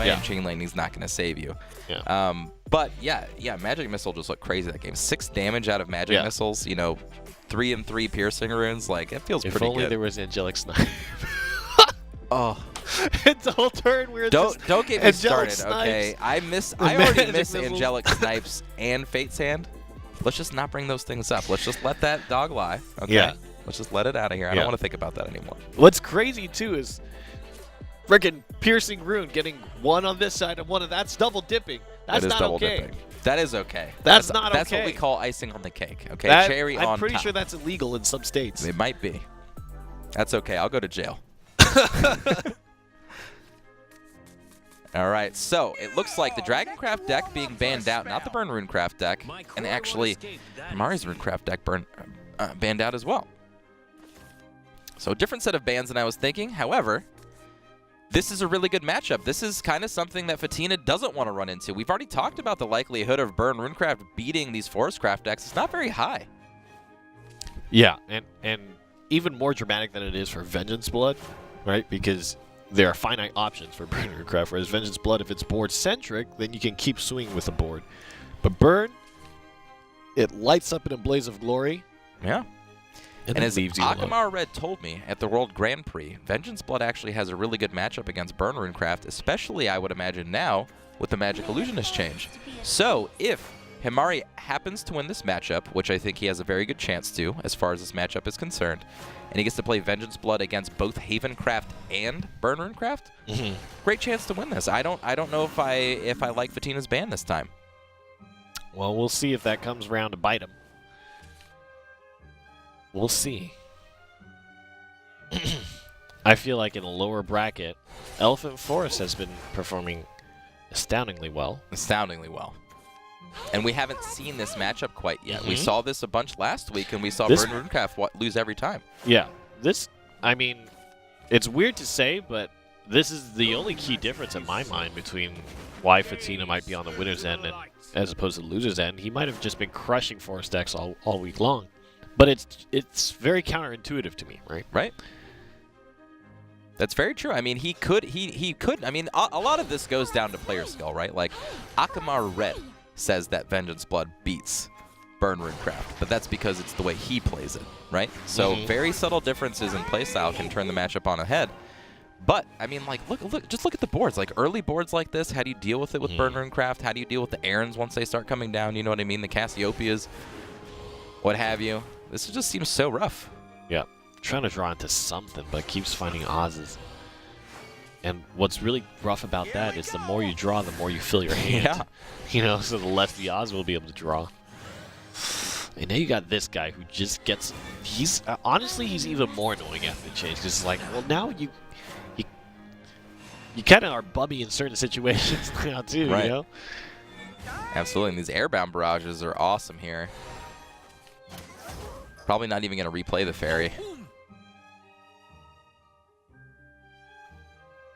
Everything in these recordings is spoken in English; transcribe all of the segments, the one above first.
anyway, and Chain Lightning's not going to save you. Yeah. But yeah, Magic Missile just looked crazy that game. 6 damage out of Magic Missiles, 3 and 3 piercing runes. Like, it feels pretty good. If only there was Angelic Snipe. Oh. It's the whole turn where don't get me started, Snipes. Okay? I already miss Angelic Snipes and Fate's Hand. Let's just not bring those things up. Let's just let that dog lie. Okay? Yeah. Let's just let it out of here. I don't want to think about that anymore. What's crazy too is freaking piercing rune getting 1 on this side and 1 on that. That's double dipping. That's not okay. Dipping. That is okay. That's not okay. That's what we call icing on the cake. Okay, cherry on top. I'm pretty sure that's illegal in some states. It might be. That's okay. I'll go to jail. All right, so it looks like the Dragoncraft deck being banned out, not the Burn Runecraft deck, and actually Himari's Runecraft deck banned out as well. So a different set of bans than I was thinking. However, this is a really good matchup. This is kind of something that Fatina doesn't want to run into. We've already talked about the likelihood of Burn Runecraft beating these Forestcraft decks. It's not very high. Yeah, and even more dramatic than it is for Vengeance Blood, right? Because there are finite options for Burn Runecraft, whereas Vengeance Blood, if it's board-centric, then you can keep swinging with the board. But Burn, it lights up in a blaze of glory. Yeah. And as leaves you Akamar Red told me at the World Grand Prix, Vengeance Blood actually has a really good matchup against Burn Runecraft, especially, I would imagine, now with the Magic Illusionist change. So if Himari happens to win this matchup, which I think he has a very good chance to, as far as this matchup is concerned, and he gets to play Vengeance Blood against both Havencraft and Burn Runecraft, great chance to win this. I don't know if I like Fatina's ban this time. Well, we'll see if that comes around to bite him. We'll see. I feel like in a lower bracket, Elephant Forest has been performing astoundingly well. Astoundingly well. And we haven't seen this matchup quite yet. We saw this a bunch last week, and we saw Burn Runecraft lose every time. Yeah. I mean, it's weird to say, but this is the only key difference in my mind between why Fatina might be on the winner's end and as opposed to the loser's end. He might have just been crushing Forest decks all week long. But it's very counterintuitive to me, right? Right. That's very true. I mean, he could. I mean, a lot of this goes down to player skill, right? Like, Akamar Red says that Vengeance Blood beats Burn Runecraft, but that's because it's the way he plays it, right? So very subtle differences in playstyle can turn the matchup on its head. But I mean, like, just look at the boards. Like early boards like this, how do you deal with it with Burn Runecraft? How do you deal with the Errands once they start coming down? You know what I mean? The Cassiopeias, what have you? This just seems so rough. Yeah, trying to draw into something, but keeps finding Oz's. And what's really rough about that is the more you draw, the more you fill your hand. Yeah. You know, so the less the Oz will be able to draw. And now you got this guy who just gets... He's honestly, he's even more annoying after the change. Because it's like, well, now you kind of are bummy in certain situations now, too, right. You know? Absolutely. And these airbound barrages are awesome here. Probably not even going to replay the fairy.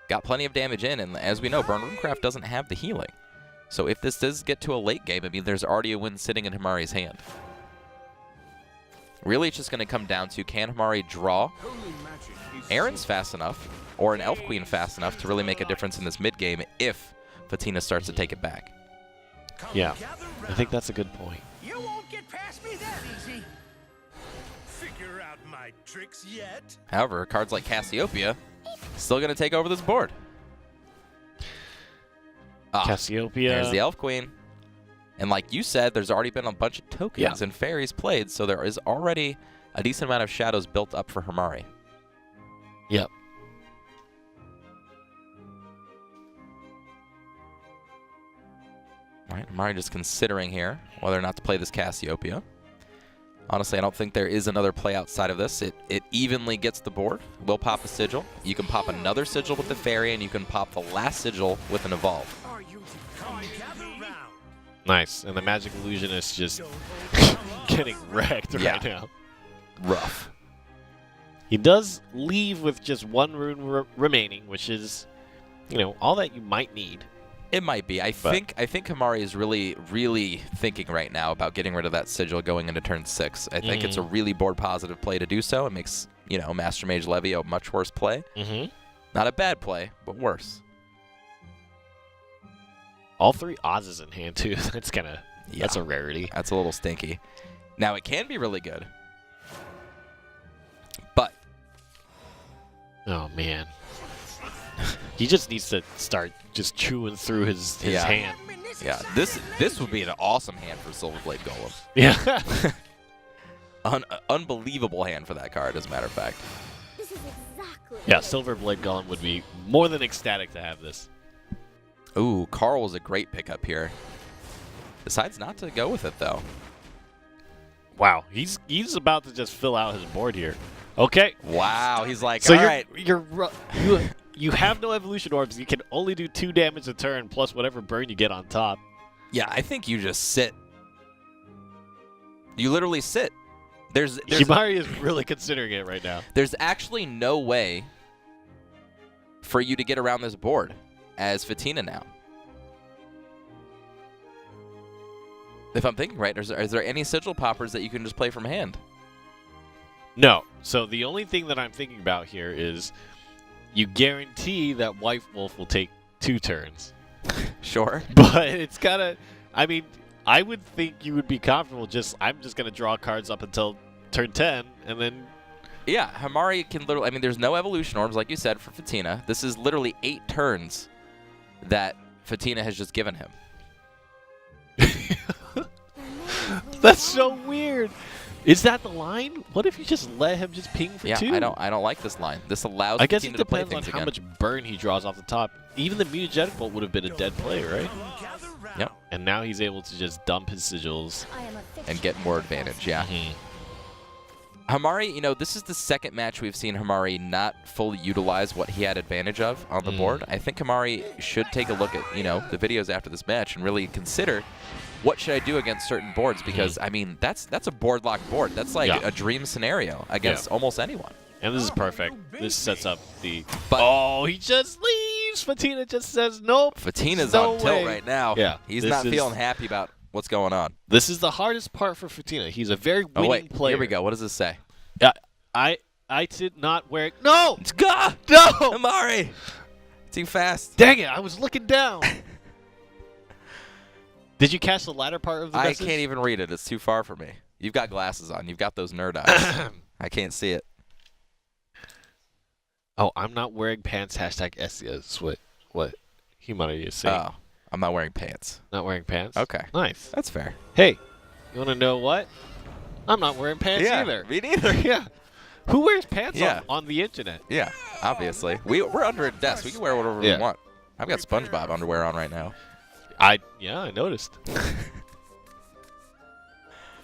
Got plenty of damage in, and as we know, Burn Runecraft doesn't have the healing. So if this does get to a late game, I mean, there's already a win sitting in Himari's hand. Really, it's just going to come down to, can Himari draw Errands fast enough, or an Elf Queen fast enough to really make a difference in this mid-game if Fatina starts to take it back? Yeah, I think that's a good point. You won't get past me that easy. Figure out my tricks yet? However, cards like Cassiopeia still going to take over this board. Cassiopeia. There's the Elf Queen. And like you said, there's already been a bunch of tokens and fairies played, so there is already a decent amount of shadows built up for Himari. Yep. All right, Himari just considering here whether or not to play this Cassiopeia. Honestly, I don't think there is another play outside of this. It evenly gets the board. We'll pop a Sigil. You can pop another Sigil with the Fairy, and you can pop the last Sigil with an Evolve. Nice. And the Magic Illusionist just getting wrecked right now. Rough. He does leave with just one rune remaining, which is, you know, all that you might need. It might be. I think Himari is really, really thinking right now about getting rid of that Sigil going into turn 6. I think it's a really board-positive play to do so. It makes, you know, Master Mage Levy a much worse play. Not a bad play, but worse. All 3 Oz's in hand, too. That's kind of... Yeah. That's a rarity. That's a little stinky. Now, it can be really good. But... Oh, man. He just needs to start just chewing through his hand. Yeah, this would be an awesome hand for Silverblade Golem. Yeah. Unbelievable hand for that card, as a matter of fact. This is exactly. Yeah, Silverblade Golem would be more than ecstatic to have this. Ooh, Carl was a great pickup here. Decides not to go with it, though. Wow, he's about to just fill out his board here. Okay. Wow, he's like, So all right. you have no evolution orbs. You can only do 2 damage a turn plus whatever burn you get on top. Yeah, I think you just sit. You literally sit. There's Himari is really considering it right now. There's actually no way for you to get around this board as Fatina now. If I'm thinking right, is there any sigil poppers that you can just play from hand? No. So the only thing that I'm thinking about here is you guarantee that White Wolf will take 2 turns. Sure. But it's gotta... I mean, I would think you would be comfortable I'm just going to draw cards up until turn 10, and then... Yeah, Himari can literally... I mean, there's no evolution orbs, like you said, for Fatina. This is literally 8 turns that Fatina has just given him. That's so weird. Is that the line? What if you just let him just ping for 2? Yeah, I don't like this line. This allows I guess Fatina it to play depends on things how again. much burn he draws off the top. Even the Mutagenic Bolt would have been a dead play, right? Yep. And now he's able to just dump his sigils. I am a fixture. And get more advantage, yeah. Mhm. Himari, this is the second match we've seen Himari not fully utilize what he had advantage of on the board. I think Himari should take a look at, the videos after this match and really consider what should I do against certain boards, because, I mean, that's a board lock board. That's like a dream scenario against almost anyone. And this is perfect. This sets up the... But oh, he just leaves! Fatina just says, nope. Fatina's no on tilt way. right now. Yeah, He's this not is- feeling happy about what's going on. This is the hardest part for Fatina. He's a very winning Oh, wait. player. Here we go. What does this say? I did not wear... No! It's gah! No! Himari! Too fast. Dang it, I was looking down. Did you catch the latter part of the I message? can't even read it. It's too far for me. You've got glasses on. You've got those nerd eyes. I can't see it. Oh, I'm not wearing pants. Hashtag SES. What Himari is saying. Oh, I'm not wearing pants. Not wearing pants? Okay. Nice. That's fair. Hey, you want to know what? I'm not wearing pants either. Me neither. Yeah. Who wears pants Yeah. on the internet? Yeah, obviously. We're under a desk. We can wear whatever Yeah. we want. I've got SpongeBob underwear on right now. I noticed.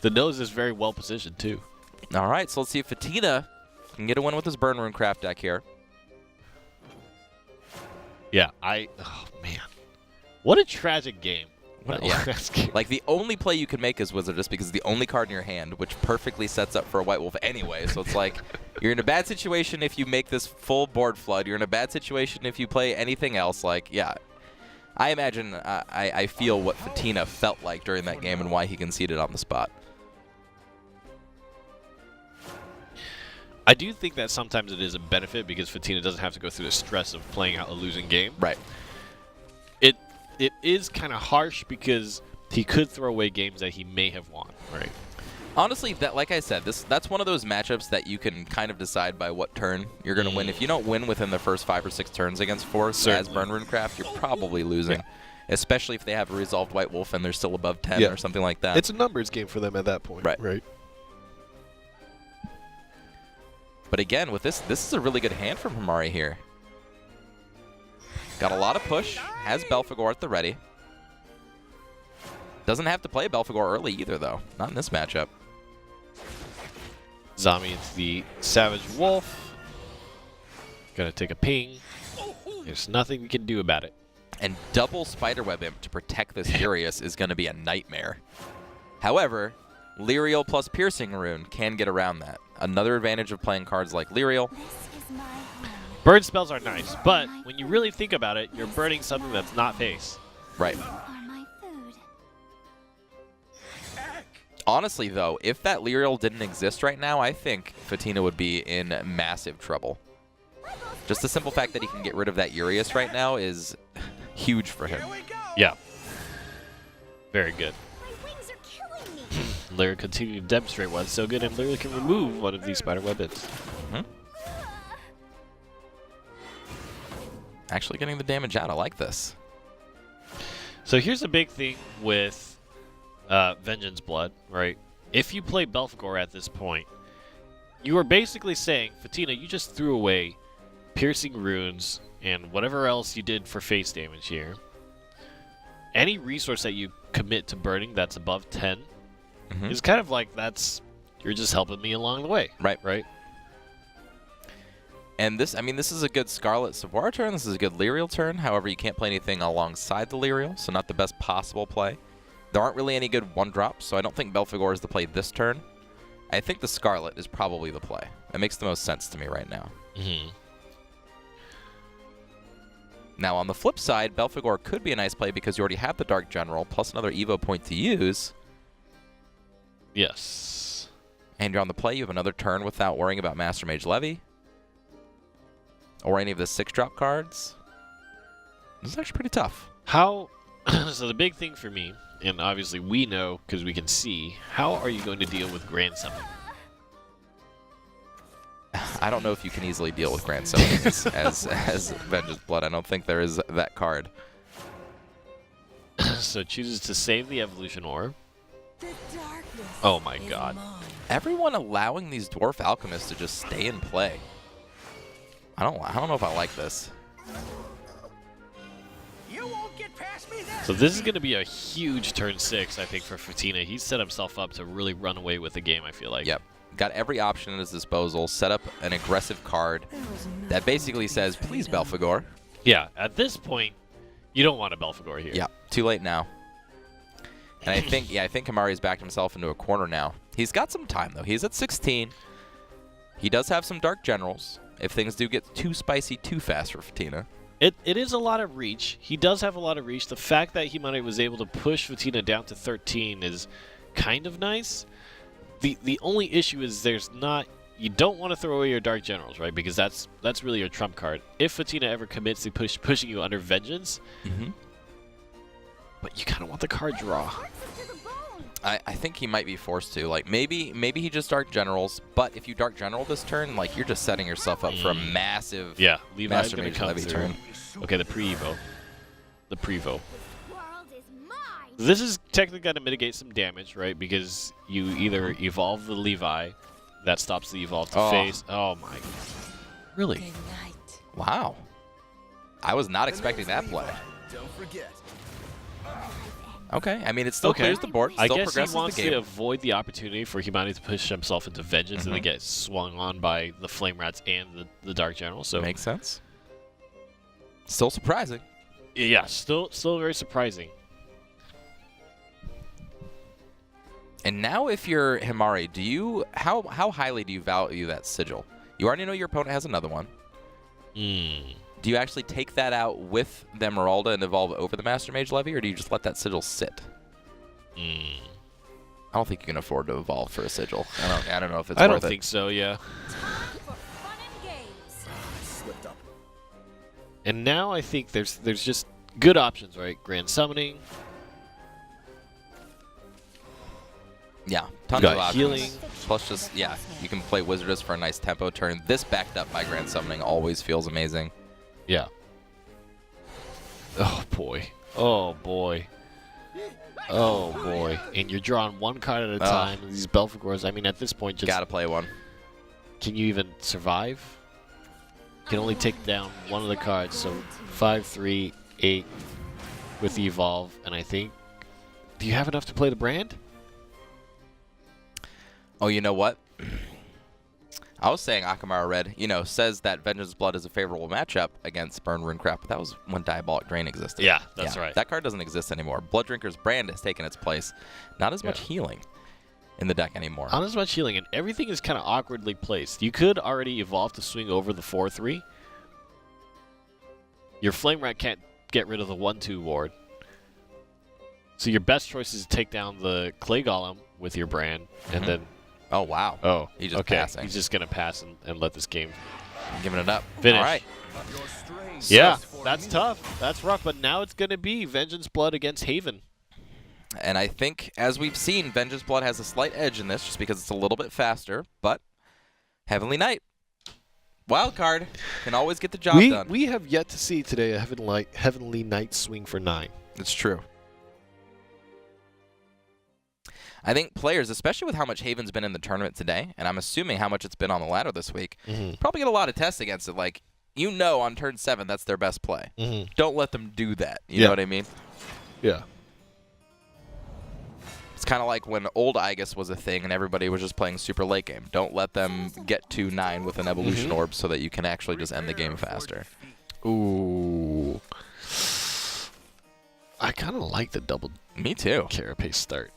The nose is very well positioned too. All right, so let's see if Fatina can get a win with his Burn Rune Craft deck here. Yeah, oh man. What a tragic game. Yeah. Like, the only play you can make is Wizard just because it's the only card in your hand, which perfectly sets up for a White Wolf anyway. So it's like, you're in a bad situation if you make this full board flood. You're in a bad situation if you play anything else. Like, yeah. I imagine I feel what Fatina felt like during that game and why he conceded on the spot. I do think that sometimes it is a benefit because Fatina doesn't have to go through the stress of playing out a losing game. Right. It is kind of harsh because he could throw away games that he may have won. Right. Honestly, that, like I said, that's one of those matchups that you can kind of decide by what turn you're going to win. If you don't win within the first 5 or 6 turns against Force as Burn Rune Craft, you're probably losing. Yeah. Especially if they have a resolved White Wolf and they're still above 10 or something like that. It's a numbers game for them at that point. Right. But again, with this is a really good hand from Himari here. Got a lot of push, has Belphegor at the ready. Doesn't have to play Belphegor early either, though. Not in this matchup. Zami into the Savage Wolf. Gonna take a ping. There's nothing we can do about it. And double Spiderweb Imp to protect this Furious is going to be a nightmare. However, Lyriel plus Piercing Rune can get around that. Another advantage of playing cards like Lyriel. This is my home. Burn spells are nice, but when you really think about it, you're burning something that's not face. Right. You are my food. Honestly, though, if that Lyriel didn't exist right now, I think Fatina would be in massive trouble. Just the simple fact that he can get rid of that Urius right now is huge for him. Yeah. Very good. My wings are killing me. Lyra continued to demonstrate why it's so good, and Lyra can remove one of these spider weapons. Actually getting the damage out. I like this. So here's a big thing with Vengeance Blood, right? If you play Belphegor at this point, you are basically saying, Fatina, you just threw away Piercing Runes and whatever else you did for face damage here. Any resource that you commit to burning that's above 10 is kind of like you're just helping me along the way. Right? And this, I mean, this is a good Scarlet Savoir turn. This is a good Lyrial turn. However, you can't play anything alongside the Lyrial, so not the best possible play. There aren't really any good one-drops, so I don't think Belphegor is the play this turn. I think the Scarlet is probably the play. That makes the most sense to me right now. Now, on the flip side, Belphegor could be a nice play because you already have the Dark General plus another Evo point to use. Yes. And you're on the play. You have another turn without worrying about Master Mage Levy or any of the 6-drop cards. This is actually pretty tough. How? So the big thing for me, and obviously we know because we can see, how are you going to deal with Grand Summon? I don't know if you can easily deal with Grand Summon as Vengeance Blood. I don't think there is that card. So chooses to save the Evolution Orb. Oh my god. Everyone allowing these Dwarf Alchemists to just stay in play. I don't know if I like this. You won't get past me there. So this is going to be a huge turn 6, I think, for Fatina. He's set himself up to really run away with the game, I feel like. Yep. Got every option at his disposal. Set up an aggressive card that basically says, please, Belphegor. Yeah, at this point, you don't want a Belphegor here. Yeah, too late now. And I think Himari's backed himself into a corner now. He's got some time, though. He's at 16. He does have some Dark Generals if things do get too spicy too fast for Fatina. It is a lot of reach. He does have a lot of reach. The fact that Himari was able to push Fatina down to 13 is kind of nice. The only issue is you don't want to throw away your Dark Generals, right? Because that's really your trump card. If Fatina ever commits to pushing you under Vengeance, but you kind of want the card draw. I think he might be forced to. Like, maybe he just Dark Generals, but if you Dark General this turn, like, you're just setting yourself up for a massive Levi's Master gonna Mage come Levy through. turn. Okay, the pre-evo. This is technically going to mitigate some damage, right? Because you either evolve the Levi, that stops the evolve to face. Oh my. Really? Wow. I was not expecting that play. Don't forget. Okay, I mean, it still clears the board. I Still guess he progresses wants the game. to avoid the opportunity for Himari to push himself into Vengeance and then get swung on by the Flame Rats and the Dark General. So Makes sense. Still surprising. yeah, still very surprising. And now if you're Himari, how highly do you value that sigil? You already know your opponent has another one. Do you actually take that out with the Emeralda and evolve over the Master Mage Levy, or do you just let that sigil sit? I don't think you can afford to evolve for a sigil. I don't know if it's I worth don't it. think so, yeah. And now I think there's just good options, right? Grand Summoning. Yeah, tons Got of options. healing. Plus just, you can play Wizardess for a nice tempo turn. This backed up by Grand Summoning always feels amazing. Yeah. Oh, boy. Oh, boy. Oh, boy. And you're drawing one card at a time. And these Belphegors, I mean, at this point, just... Gotta play one. Can you even survive? You can only take down one of the cards, so 5, 3, 8 with the Evolve. And I think... Do you have enough to play the brand? Oh, you know what? I was saying Akamara Red, says that Vengeance Blood is a favorable matchup against Burn Rune Crap, but that was when Diabolic Drain existed. Yeah, that's right. That card doesn't exist anymore. Blood Drinker's brand has taken its place. Not as much healing in the deck anymore. Not as much healing, and everything is kind of awkwardly placed. You could already evolve to swing over the 4-3. Your Flame Rat can't get rid of the 1-2 ward. So your best choice is to take down the Clay Golem with your brand, and then... Oh, wow. Oh, He's just passing. He's just going to pass and let this game Giving it up. finish. All right. Yeah, that's tough. That's rough, but now it's going to be Vengeance Blood against Haven. And I think, as we've seen, Vengeance Blood has a slight edge in this just because it's a little bit faster, but Heavenly Knight, wild card, can always get the job done. We have yet to see today a Heavenly Knight swing for 9. It's true. I think players, especially with how much Haven's been in the tournament today, and I'm assuming how much it's been on the ladder this week, probably get a lot of tests against it. Like, you know on turn 7 that's their best play. Don't let them do that. You know what I mean? Yeah. It's kind of like when old Aegis was a thing and everybody was just playing super late game. Don't let them get to 9 with an evolution orb so that you can actually just end the game faster. Ooh. I kind of like the double Me too. carapace start.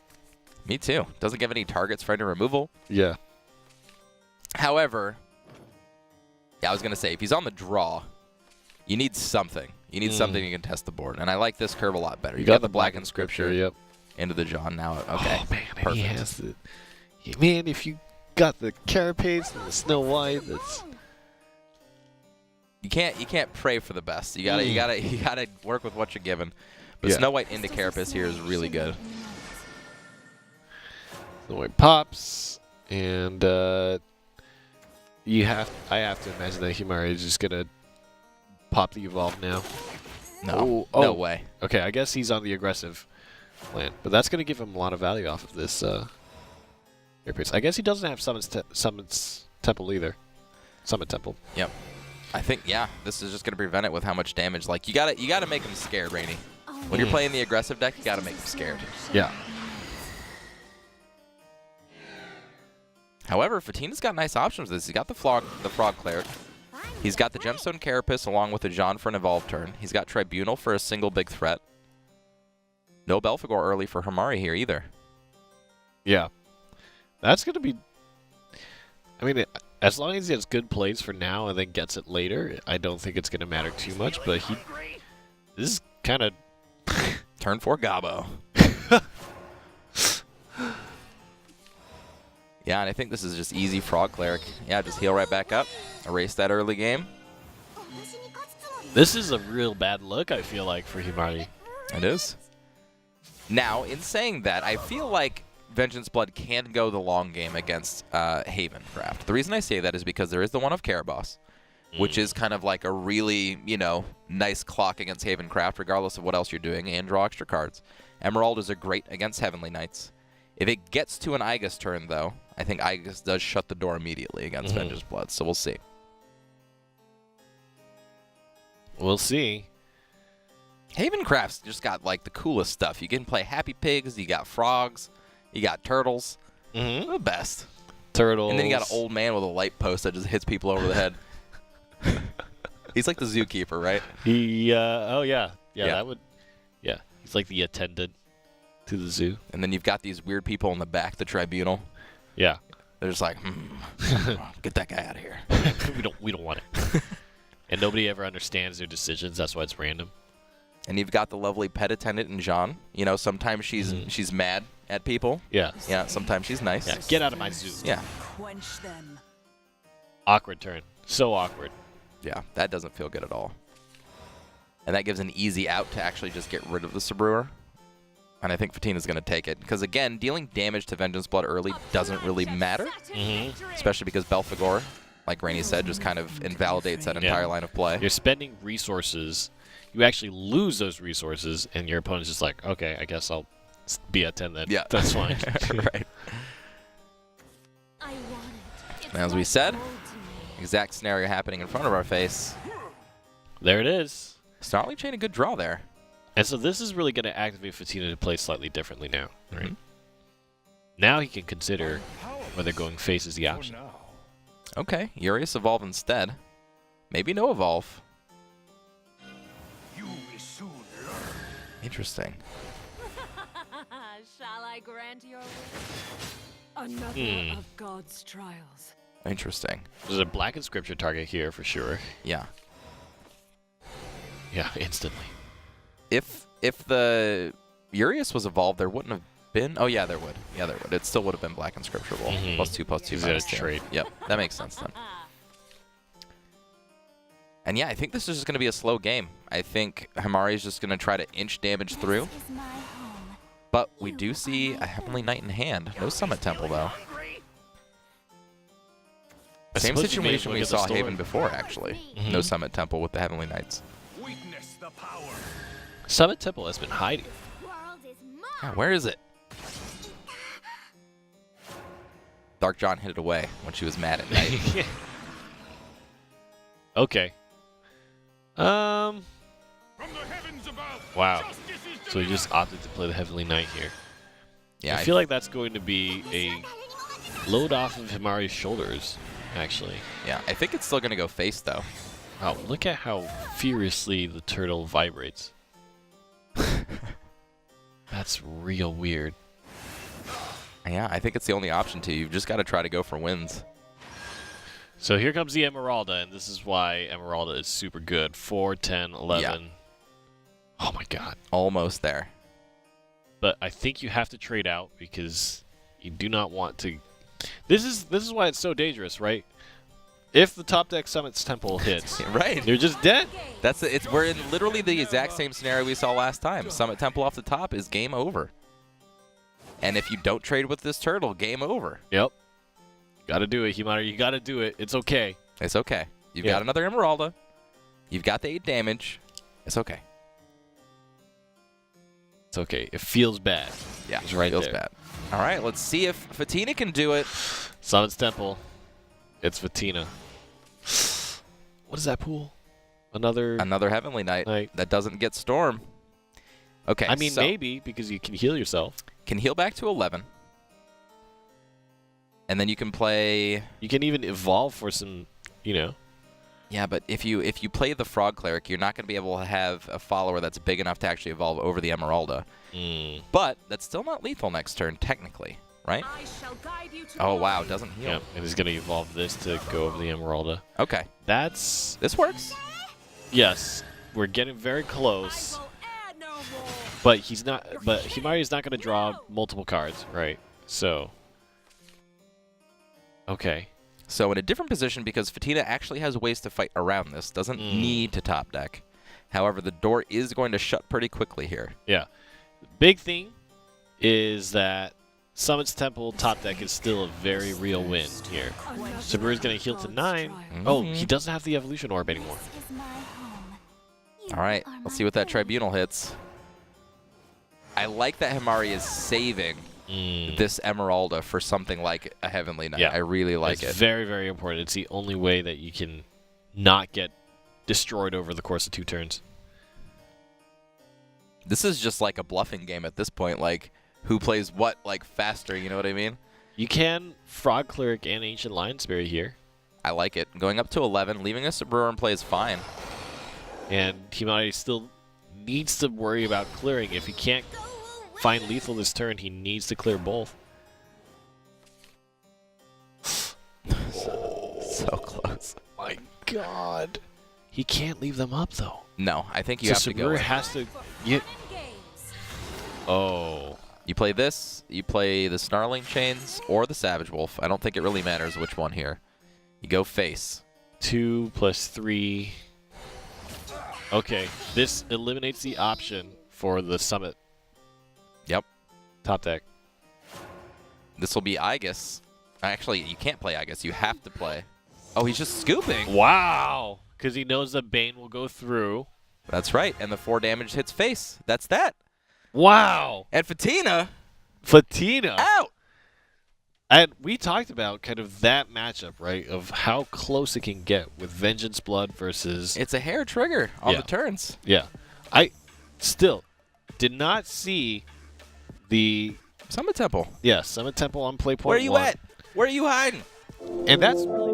Me too. Doesn't give any targets for any removal. Yeah. However, yeah, I was going to say, if he's on the draw, you need something. You need something you can test the board. And I like this curve a lot better. You got the Black Inscripture Yep. into the John now. Okay. Oh, man. Perfect. He has the... Yeah, man, if you got the carapace and the Snow White, that's... You can't pray for the best. You gotta work with what you're given. But Snow White into Carapace here is really good. Snow White pops, and I have to imagine that Himari is just gonna pop the evolve now. No. Oh. No way. Okay, I guess he's on the aggressive plan, but that's gonna give him a lot of value off of this carapace. I guess he doesn't have Summon's Temple either. Summon Temple. Yep. I think, yeah, this is just going to prevent it with how much damage. Like, you gotta make him scared, Rainy. When you're playing the aggressive deck, you gotta make him scared. Yeah. However, Fatina's got nice options with this. He's got the Frog Cleric. He's got the Gemstone Carapace along with the John for an Evolve turn. He's got Tribunal for a single big threat. No Belphegor early for Himari here either. Yeah. That's going to be... I mean, as long as he has good plays for now and then gets it later, I don't think it's going to matter too much, but this is kind of... Turn 4 Gabo. Yeah, and I think this is just easy Frog Cleric. Yeah, just heal right back up. Erase that early game. This is a real bad look, I feel like, for Himari. It is. Now, in saying that, I feel like Vengeance Blood can go the long game against Haven Craft. The reason I say that is because there is the one of Caraboss, which is kind of like a really, nice clock against Haven Craft, regardless of what else you're doing, and draw extra cards. Emeralds are great against Heavenly Knights. If it gets to an Aegis turn, though, I think Aegis does shut the door immediately against Vengeance Blood, so we'll see. We'll see. Haven Craft's just got, like, the coolest stuff. You can play Happy Pigs, you got frogs, you got turtles. The best. Turtles. And then you got an old man with a light post that just hits people over the head. He's like the zookeeper, right? Oh, yeah. Yeah. That would... Yeah, he's like the attendant to the zoo. And then you've got these weird people in the back, the tribunal. Yeah. They're just like, get that guy out of here. we don't want it. And nobody ever understands their decisions. That's why it's random. And you've got the lovely pet attendant in Jean. Sometimes she's mad at people. Yeah. Yeah, sometimes she's nice. Yeah, get out of my zoo. Yeah. Quench them. Awkward turn. So awkward. Yeah, that doesn't feel good at all. And that gives an easy out to actually just get rid of the Sabrewer. And I think Fatina's going to take it. Because, again, dealing damage to Vengeance Blood early doesn't really matter. Especially because Belphegor, like Rainey said, just kind of invalidates that entire line of play. You're spending resources. You actually lose those resources, and your opponent's just like, okay, I guess I'll be a 10 then. Yeah. That's fine. Right. And as we said, exact scenario happening in front of our face. There it is. Snarly Chain, a good draw there. And so this is really going to activate Fatina to play slightly differently now, right? Now he can consider whether going face is the option. Okay, Urias evolve instead. Maybe no evolve. You will soon learn. Interesting. Shall I grant your wish? Another of God's trials. Interesting. There's a Black Inscription target here for sure. Yeah. Yeah, instantly. If the Urias was evolved, there wouldn't have been... Oh, yeah, there would. Yeah, there would. It still would have been Black Inscripturable. +2/+2 He's minus got a 2. trait. Yep, that makes sense then. And yeah, I think this is just going to be a slow game. I think Himari is just going to try to inch damage through. But we do see a Heavenly Knight in hand. No Summit Temple, though. I Same suppose you may situation look we at the saw story. Haven before, actually. No Summit Temple with the Heavenly Knights. Witness the power. Summit Temple has been hiding. World is Yeah, mine. where is it? Dark John hid it away when she was mad at Night. Okay. From the heavens above. Wow. Justice is So he just opted to play the Heavenly Knight here. Yeah, I feel like that's going to be a load off of Himari's shoulders, actually. yeah, I think it's still going to go face, though. Wow, look at how furiously the turtle vibrates. That's real weird. Yeah, I think it's the only option to. You've just got to try to go for wins. So here comes the Emeralda, and this is why Emeralda is super good. 4, 10, 11. Yeah. Oh my god. Almost there. But I think you have to trade out because you do not want to. This is why it's so dangerous, right? If the top deck Summit's Temple hits, Right. you're just dead. That's it. We're in literally the exact same scenario we saw last time. Summit Temple off the top is game over. And if you don't trade with this turtle, game over. Yep. Gotta do it, Himari. You gotta do it. It's okay. It's okay. You've Yeah. got another Emeralda. You've got the 8 damage. It's okay. It's okay. It feels bad. Yeah, It's right feels there. bad. All right, let's see if Fatina can do it. Summit's Temple. It's Fatina. What is that pool? Another. Another Heavenly Knight Knight. that doesn't get Storm. Okay, I mean, so maybe because you can heal yourself. can heal back to 11. And then you can play... You can even evolve for some, you know. Yeah, but if you play the Frog Cleric, you're not going to be able to have a follower that's big enough to actually evolve over the Emeralda. Mm. But that's still not lethal next turn, technically, right? I shall guide you to Oh, the wow, light. doesn't heal. Yeah, and he's gonna evolve this to go over the Emeralda. Okay, That's this works. yes. We're getting very close, I will add no more. but he's not. But Himari's not gonna draw multiple cards, right? So. Okay. So in a different position, because Fatina actually has ways to fight around this, doesn't need to top deck. However, the door is going to shut pretty quickly here. Yeah. Big thing is that Summit's Temple top deck is still a very real win here. Another Sabrina's gonna heal to God's 9. trial. Oh, he doesn't have the evolution orb anymore. This is my home. You All right, are let's my see what that food. Tribunal hits. I like that Himari is saving this Emeralda for something like a Heavenly Knight. Yeah. I really like It's it. very, very important. It's the only way that you can not get destroyed over the course of 2 turns. This is just like a bluffing game at this point. Like, who plays what, like, faster, you know what I mean? You can Frog Cleric and Ancient Lion Spirit here. I like it. Going up to 11, leaving a Sabrer in play is fine. And Himari still needs to worry about clearing. If he can't find lethal this turn, he needs to clear both. So close. My God. He can't leave them up, though. No, I think you So have to go Sabrina in. has to get... Games. Oh. You play this, you play the Snarling Chains, or the Savage Wolf. I don't think it really matters which one here. You go face. 2 plus 3. Okay, this eliminates the option for the Summit Yep. top deck. This will be Aegis. Actually, you can't play Aegis. You have to play. Oh, he's just scooping. Wow! Because he knows that Bane will go through. That's right. And the 4 damage hits face. That's that. Wow! And Fatina Fatina! out. And we talked about kind of that matchup, right? Of how close it can get with Vengeance Blood versus... It's a hair trigger on Yeah. the turns. Yeah. I still did not see the... Summit Temple. Yeah, Summit Temple on play point Where are you 1. at? Where are you hiding? And that's really...